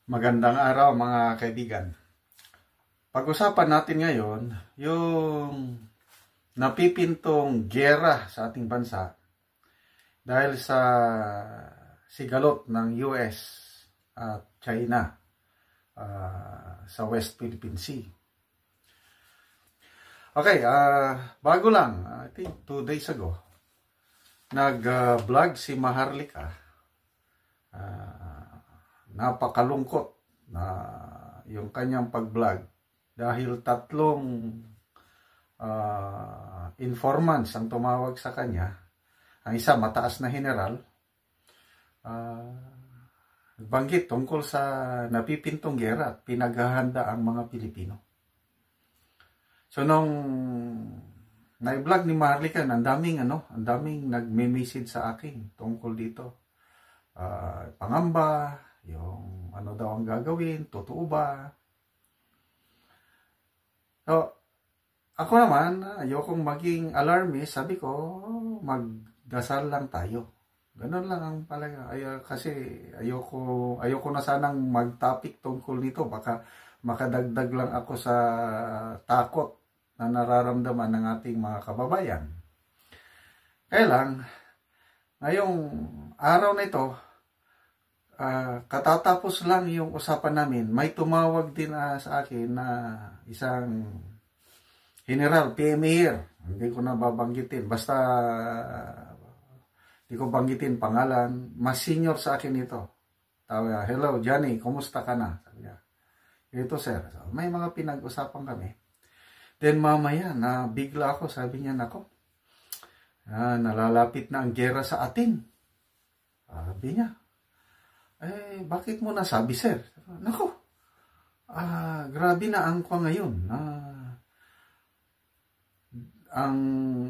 Magandang araw mga kaibigan. Pag-usapan natin ngayon yung napipintong giyera sa ating bansa dahil sa sigalot ng US at China sa West Philippine Sea. Okay, bago lang, I think 2 days ago, nag-vlog si Maharlika. Napakalungkot na yung kanyang pag-vlog dahil 3 informants ang tumawag sa kanya. Ang isa mataas na general, banggit tungkol sa napipintong giyera at pinaghahanda ang mga Pilipino. So nung na-vlog ni Maharlika, ang daming nagme-message sa akin tungkol dito. Pangamba, yung ano daw ang gagawin, totoo ba? So, ako naman, ayokong maging alarmist, sabi ko, magdasal lang tayo. Ganun lang ang palaga. Kasi ayoko na sanang mag-topic tungkol dito. Baka makadagdag lang ako sa takot na nararamdaman ng ating mga kababayan. Kaya lang, ngayong araw na ito, katatapos lang yung usapan namin, may tumawag din sa akin na isang general, PMA. Hindi ko na babanggitin. Basta, hindi ko banggitin pangalan. Mas senior sa akin ito. Tawag, hello Johnny, kumusta ka na? Sabi niya, ito sir. So, may mga pinag-usapan kami. Then mamaya, bigla ako, sabi niya, nako, nalalapit na ang giyera sa atin. Sabi niya, bakit mo nasabi, sir? Nako, grabe na ang kwa ngayon.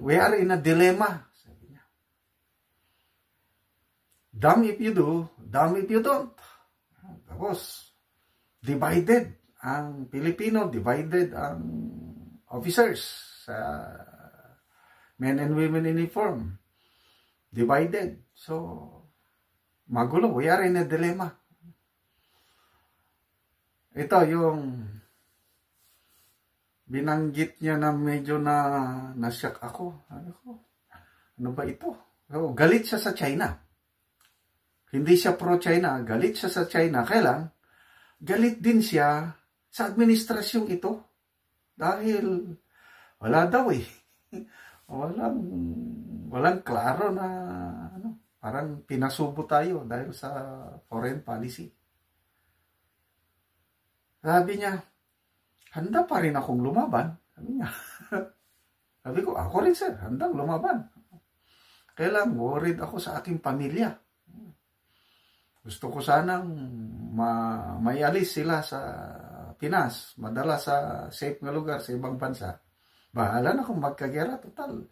We are in a dilemma. Sabi niya. Damn if you do, damn if you don't. Tapos, divided ang Pilipino, divided ang officers, men and women in uniform. Divided. So, magulo, we are in a dilemma. Ito yung binanggit niya na medyo na-shock ako. Ano ba ito? So, galit siya sa China. Hindi siya pro-China, galit siya sa China. Kailan? Galit din siya sa administrasyong ito. Dahil wala daw walang klaro na parang pinasubo tayo dahil sa foreign policy. Sabi niya, handa pa rin akong lumaban. Sabi niya. Sabi ko, ako rin sir, handang lumaban. Kailan worried ako sa aking pamilya. Gusto ko sanang maialis sila sa Pinas, madala sa safe na lugar sa ibang bansa. Bahala na kung magkagera, total.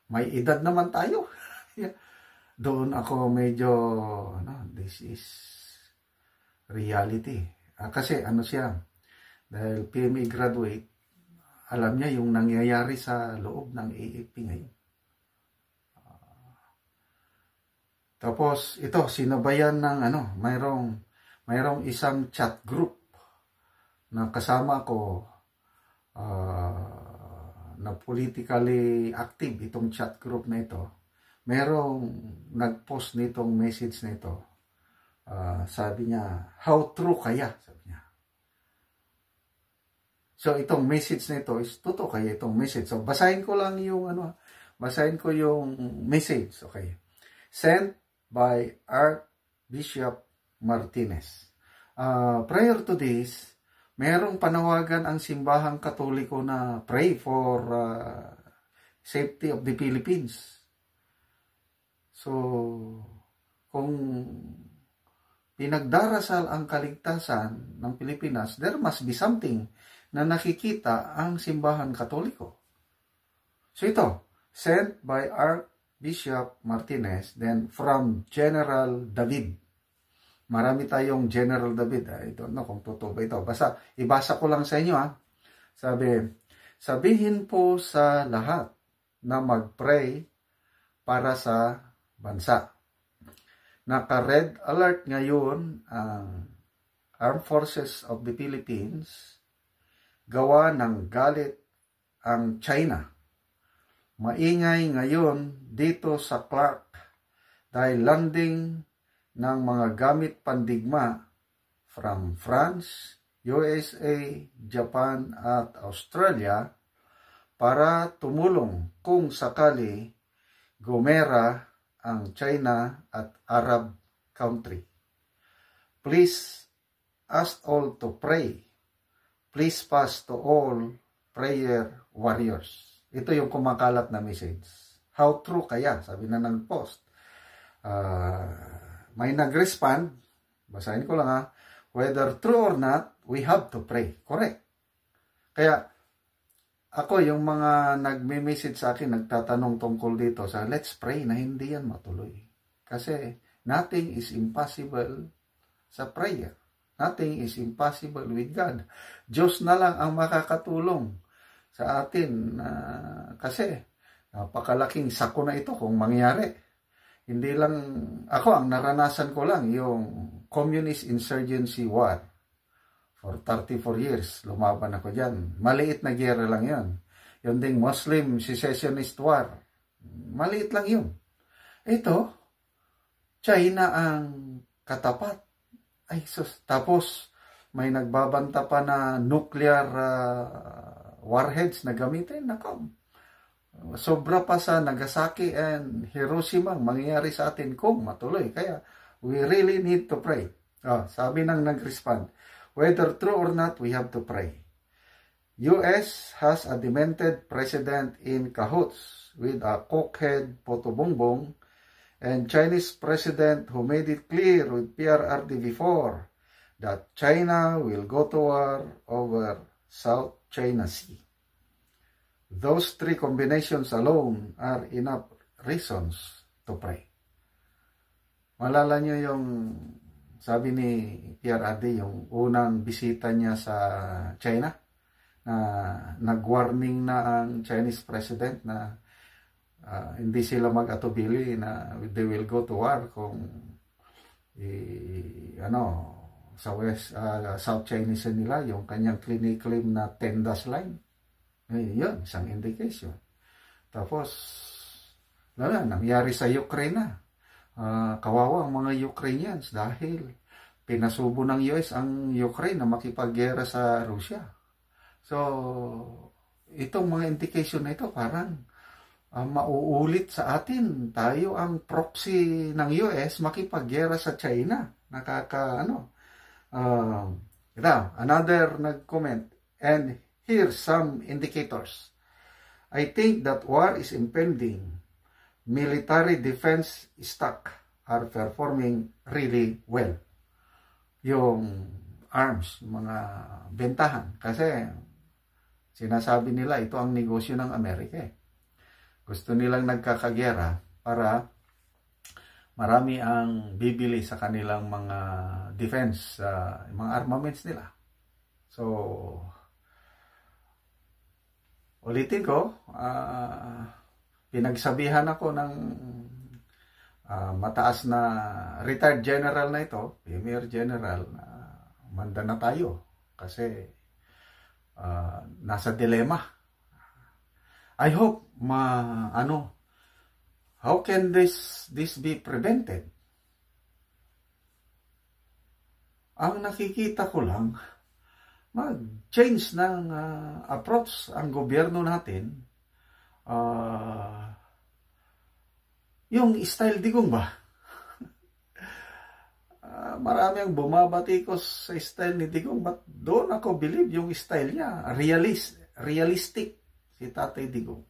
May edad naman tayo. Doon ako medyo, this is reality. Kasi siya, dahil PMA graduate, alam niya yung nangyayari sa loob ng AFP ngayon. Tapos, ito, sinabayan ng mayroong isang chat group na kasama ko, na politically active itong chat group na ito. Merong nag-post nitong message na ito. Sabi niya, how true kaya? Sabi niya. So, itong message na ito is totoo kaya itong message. So, basahin ko lang yung message. Okay. Sent by Archbishop Martinez. Prior to this, merong panawagan ang simbahang Katoliko na pray for safety of the Philippines. So, kung pinagdarasal ang kaligtasan ng Pilipinas, there must be something na nakikita ang simbahan Katoliko. So ito, sent by Archbishop Martinez, then from General David. Marami tayong General David. I don't know kung totoo ba ito. Basta, ibasa ko lang sa inyo. Sabihin po sa lahat na mag-pray para sa bansa. Naka-red alert ngayon ang Armed Forces of the Philippines, gawa ng galit ang China. Maingay ngayon dito sa Clark dahil landing ng mga gamit pandigma from France, USA, Japan at Australia para tumulong kung sakali gumera ang China at Arab country. Please ask all to pray. Please pass to all prayer warriors. Ito yung kumakalat na message. How true kaya? Sabi na ng post. May nag-respond, basahin ko lang ha, whether true or not, we have to pray. Correct. Kaya, ako yung mga nagme-message sa akin, nagtatanong tungkol dito sa let's pray na hindi yan matuloy. Kasi, nothing is impossible sa prayer. Nothing is impossible with God. Diyos na lang ang makakatulong sa atin. Kasi, napakalaking sako na ito kung mangyari. Hindi lang, ako ang naranasan ko lang yung Communist Insurgency War. For 34 years, lumaban ako dyan. Maliit na gera lang yun. Yung ding Muslim Secessionist War. Maliit lang yun. Ito, China ang katapat. Ay, sus. Tapos, may nagbabanta pa na nuclear warheads na gamitin. Nako, sobra pa sa Nagasaki and Hiroshima mangyayari sa atin kung matuloy. Kaya, we really need to pray. Sabi nang nag-respond, whether true or not, we have to pray. US has a demented president in cahoots with a cokehead Photo Bongbong and Chinese president who made it clear with PRRD before that China will go to war over South China Sea. Those three combinations alone are enough reasons to pray. Malala nyo yung sabi ni PRRD, yung unang bisita niya sa China, na nag-warning na ang Chinese president na hindi sila mag-atubili na they will go to war kung sa South China Sea nila, yung kanyang claim na 10-dash line. Yun, isang indication. Tapos, nangyari sa Ukraine na. Kawawa ang mga Ukrainians dahil pinasubo ng US ang Ukraine na makipaggera sa Russia. So, itong mga indication na ito parang mauulit sa atin. Tayo ang proxy ng US makipaggera sa China. Another nag-comment, and here's some indicators. I think that war is impending. Military defense stock are performing really well. Yung arms, mga bentahan. Kasi sinasabi nila ito ang negosyo ng Amerika. Gusto nilang nagkakagera para marami ang bibili sa kanilang mga defense, mga armaments nila. So, ulitin ko, pinagsabihan ako ng mataas na retired general na ito, premier general, na manda na tayo kasi nasa dilema. I hope how can this be prevented? Ang nakikita ko lang, mag-change ng approach ang gobyerno natin. Yung style digong ba? Marami ang bumabatikos sa style ni Digong, but doon ako believe yung style niya, realistic si Tatay Digong.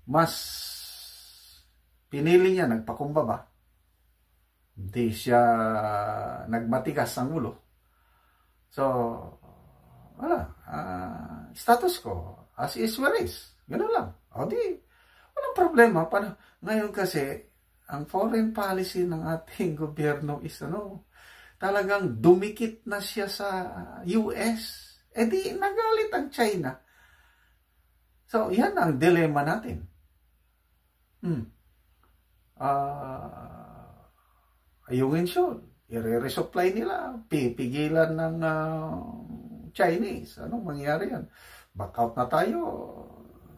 Mas pinili niya nagpakumbaba. Hindi siya nagmatigas ang ulo. So, status ko, as is where is. Ganun lang. Walang problema. Ngayon kasi, ang foreign policy ng ating gobyerno is talagang dumikit na siya sa US. Di nagalit ang China. So, yan ang dilemma natin. ayungin siya. I-resupply nila. Pipigilan ng Chinese. Anong mangyayari yan? Back out na tayo.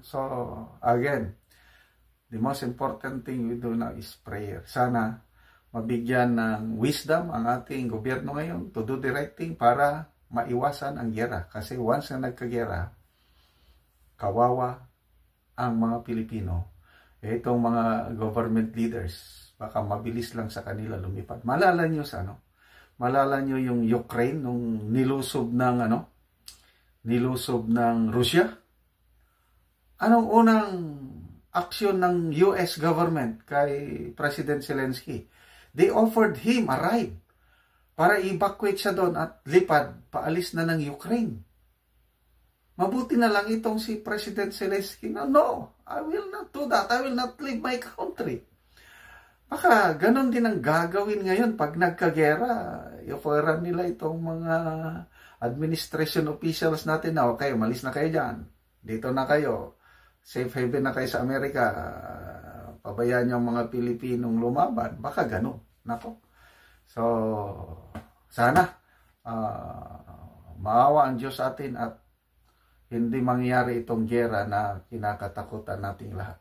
So, again, the most important thing we do now is prayer. Sana mabigyan ng wisdom ang ating gobyerno ngayon to do the right thing para maiwasan ang giyera. Kasi once na nagkagiyera, kawawa ang mga Pilipino. Itong mga government leaders, baka mabilis lang sa kanila lumipad. Malala nyo sa malala nyo yung Ukraine nung nilusob ng Russia? Anong unang aksyon ng US government kay President Zelensky? They offered him a ride para evacuate siya doon at lipad, paalis na ng Ukraine. Mabuti na lang itong si President Zelensky na, no, I will not do that. I will not leave my country. Baka ganon din ang gagawin ngayon pag nagkagera. I-offeran nila itong mga administration officials natin na, okay, umalis na kayo dyan. Dito na kayo. Safe haven na kayo sa Amerika. Pabayaan yung mga Pilipinong lumaban. Baka ganon. Nako. So, sana maawa ang Diyos sa atin at hindi mangyari itong gera na kinakatakutan nating lahat.